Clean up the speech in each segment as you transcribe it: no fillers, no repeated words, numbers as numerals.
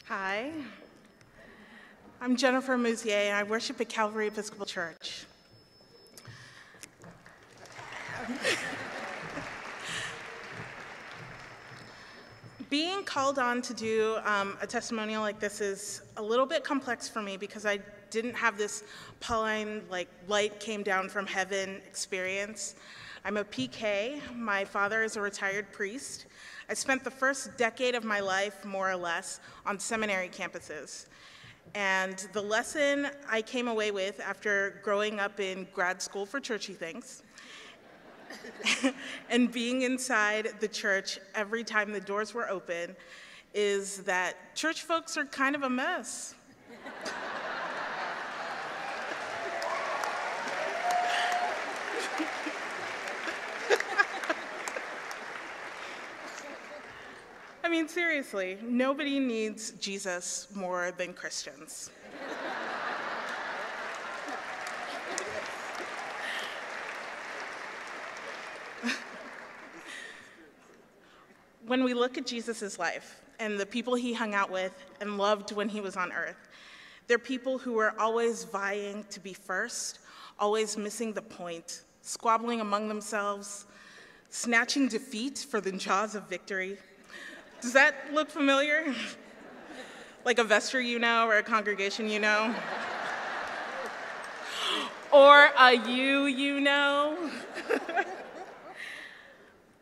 Hi, I'm Jennifer Amuzie, and I worship at Calvary Episcopal Church. Being called on to do a testimonial like this is a little bit complex for me because I didn't have this Pauline, light came down from heaven experience. I'm a PK. My father is a retired priest. I spent the first decade of my life, more or less, on seminary campuses. And the lesson I came away with after growing up in grad school for churchy things and being inside the church every time the doors were open is that church folks are kind of a mess. I mean, seriously, nobody needs Jesus more than Christians. When we look at Jesus' life and the people he hung out with and loved when he was on earth, they're people who were always vying to be first, always missing the point, squabbling among themselves, snatching defeat for the jaws of victory. Does that look familiar? Like a vestry you know, or a congregation you know? Or a you know?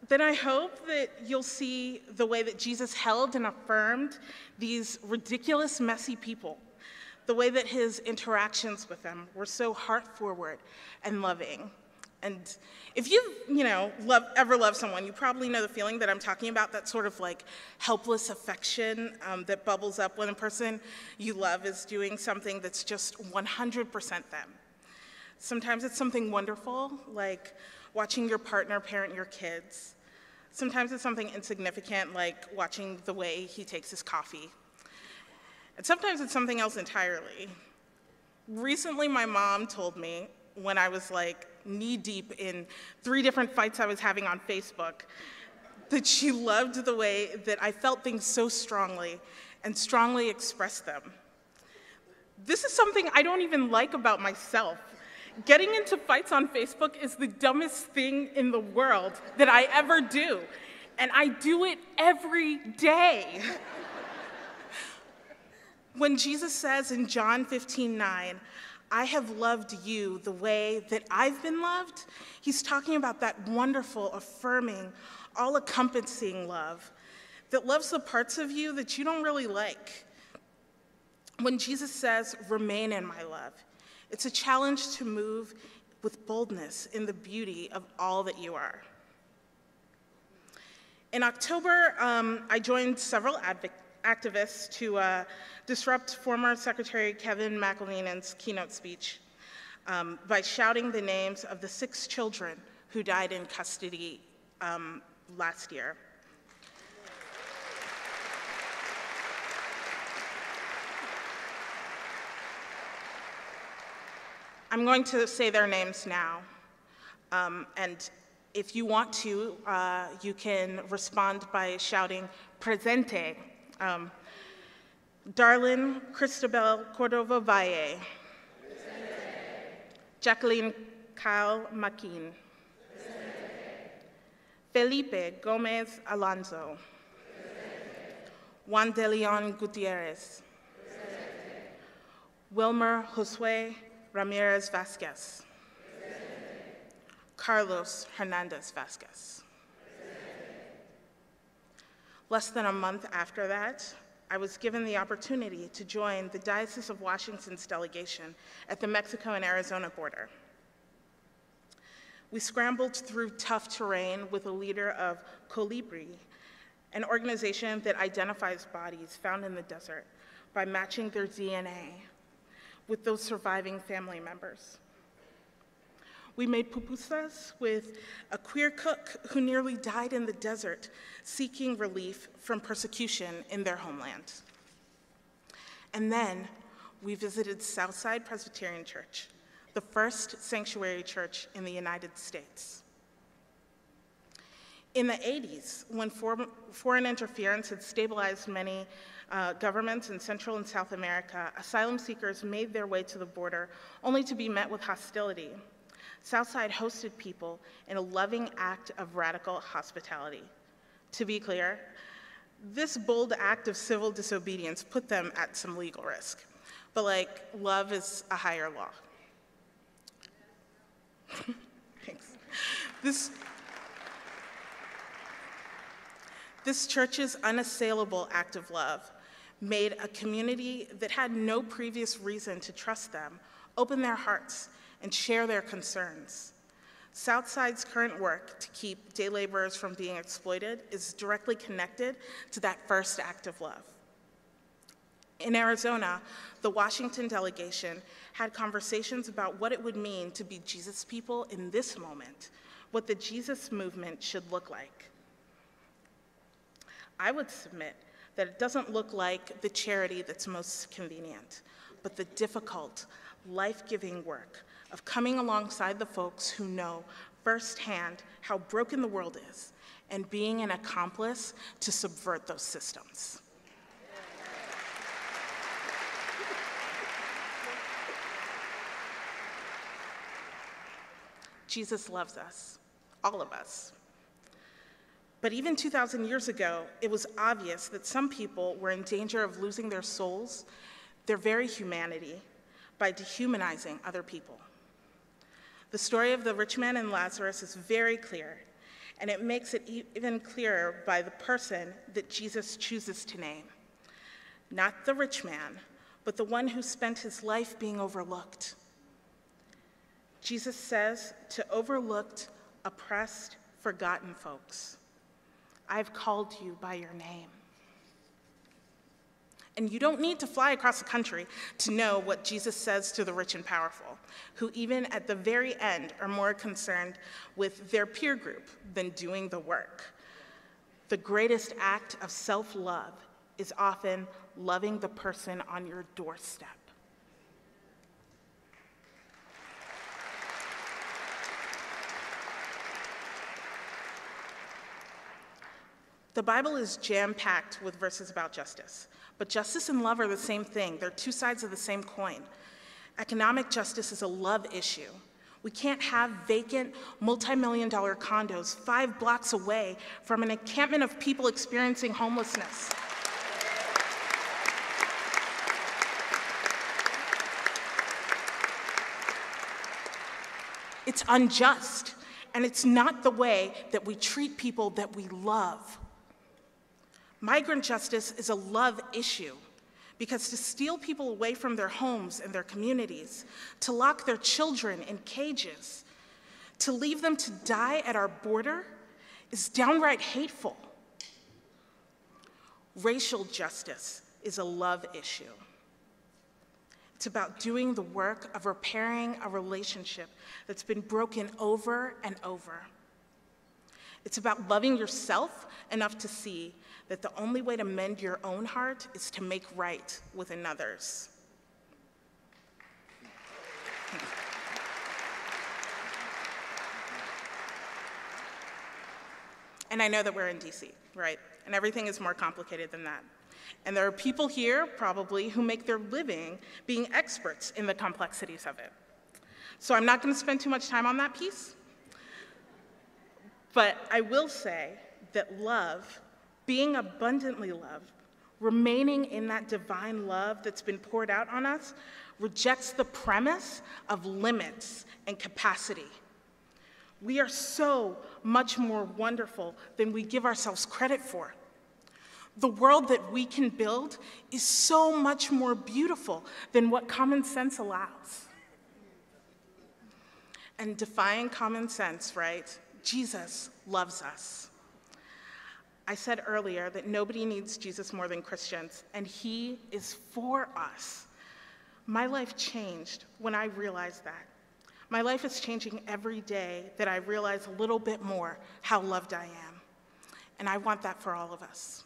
Then I hope that you'll see the way that Jesus held and affirmed these ridiculous, messy people, the way that his interactions with them were so heart-forward and loving. And if you've, ever loved someone, you probably know the feeling that I'm talking about, that sort of helpless affection that bubbles up when a person you love is doing something that's just 100% them. Sometimes it's something wonderful, like watching your partner parent your kids. Sometimes it's something insignificant, like watching the way he takes his coffee. And sometimes it's something else entirely. Recently, my mom told me, when I was knee-deep in 3 different fights I was having on Facebook, that she loved the way that I felt things so strongly and strongly expressed them. This is something I don't even like about myself. Getting into fights on Facebook is the dumbest thing in the world that I ever do, and I do it every day. When Jesus says in John 15:9, I have loved you the way that I've been loved, he's talking about that wonderful, affirming, all-encompassing love that loves the parts of you that you don't really like. When Jesus says, remain in my love, it's a challenge to move with boldness in the beauty of all that you are. In October, I joined several activists to disrupt former Secretary Kevin McAleenan's keynote speech by shouting the names of the 6 children who died in custody last year. I'm going to say their names now, and if you want to, you can respond by shouting, presente. Darlene Cristabel Cordova Valle. Jacqueline Kyle Makin. Felipe Gomez Alonso. Juan de Leon Gutierrez. Wilmer Josue Ramirez Vasquez. Carlos Hernandez Vasquez. Less than a month after that, I was given the opportunity to join the Diocese of Washington's delegation at the Mexico and Arizona border. We scrambled through tough terrain with a leader of Colibri, an organization that identifies bodies found in the desert by matching their DNA with those surviving family members. We made pupusas with a queer cook who nearly died in the desert seeking relief from persecution in their homeland. And then we visited Southside Presbyterian Church, the first sanctuary church in the United States. In the 80s, when foreign interference had stabilized many governments in Central and South America, asylum seekers made their way to the border only to be met with hostility. Southside hosted people in a loving act of radical hospitality. To be clear, this bold act of civil disobedience put them at some legal risk. But love is a higher law. Thanks. This church's unassailable act of love made a community that had no previous reason to trust them open their hearts and share their concerns. Southside's current work to keep day laborers from being exploited is directly connected to that first act of love. In Arizona, the Washington delegation had conversations about what it would mean to be Jesus people in this moment, what the Jesus movement should look like. I would submit that it doesn't look like the charity that's most convenient, but the difficult, life-giving work of coming alongside the folks who know firsthand how broken the world is and being an accomplice to subvert those systems. Jesus loves us, all of us. But even 2,000 years ago, it was obvious that some people were in danger of losing their souls, their very humanity, by dehumanizing other people. The story of the rich man and Lazarus is very clear, and it makes it even clearer by the person that Jesus chooses to name. Not the rich man, but the one who spent his life being overlooked. Jesus says to overlooked, oppressed, forgotten folks, I've called you by your name. And you don't need to fly across the country to know what Jesus says to the rich and powerful, who even at the very end are more concerned with their peer group than doing the work. The greatest act of self-love is often loving the person on your doorstep. The Bible is jam-packed with verses about justice, but justice and love are the same thing. They're two sides of the same coin. Economic justice is a love issue. We can't have vacant, multi-million-dollar condos 5 blocks away from an encampment of people experiencing homelessness. It's unjust, and it's not the way that we treat people that we love. Migrant justice is a love issue because to steal people away from their homes and their communities, to lock their children in cages, to leave them to die at our border is downright hateful. Racial justice is a love issue. It's about doing the work of repairing a relationship that's been broken over and over. It's about loving yourself enough to see that the only way to mend your own heart is to make right with another's. And I know that we're in DC, right? And everything is more complicated than that. And there are people here, probably, who make their living being experts in the complexities of it. So I'm not going to spend too much time on that piece. But I will say that love, being abundantly loved, remaining in that divine love that's been poured out on us, rejects the premise of limits and capacity. We are so much more wonderful than we give ourselves credit for. The world that we can build is so much more beautiful than what common sense allows. And defying common sense, right? Jesus loves us. I said earlier that nobody needs Jesus more than Christians, and he is for us. My life changed when I realized that. My life is changing every day that I realize a little bit more how loved I am. And I want that for all of us.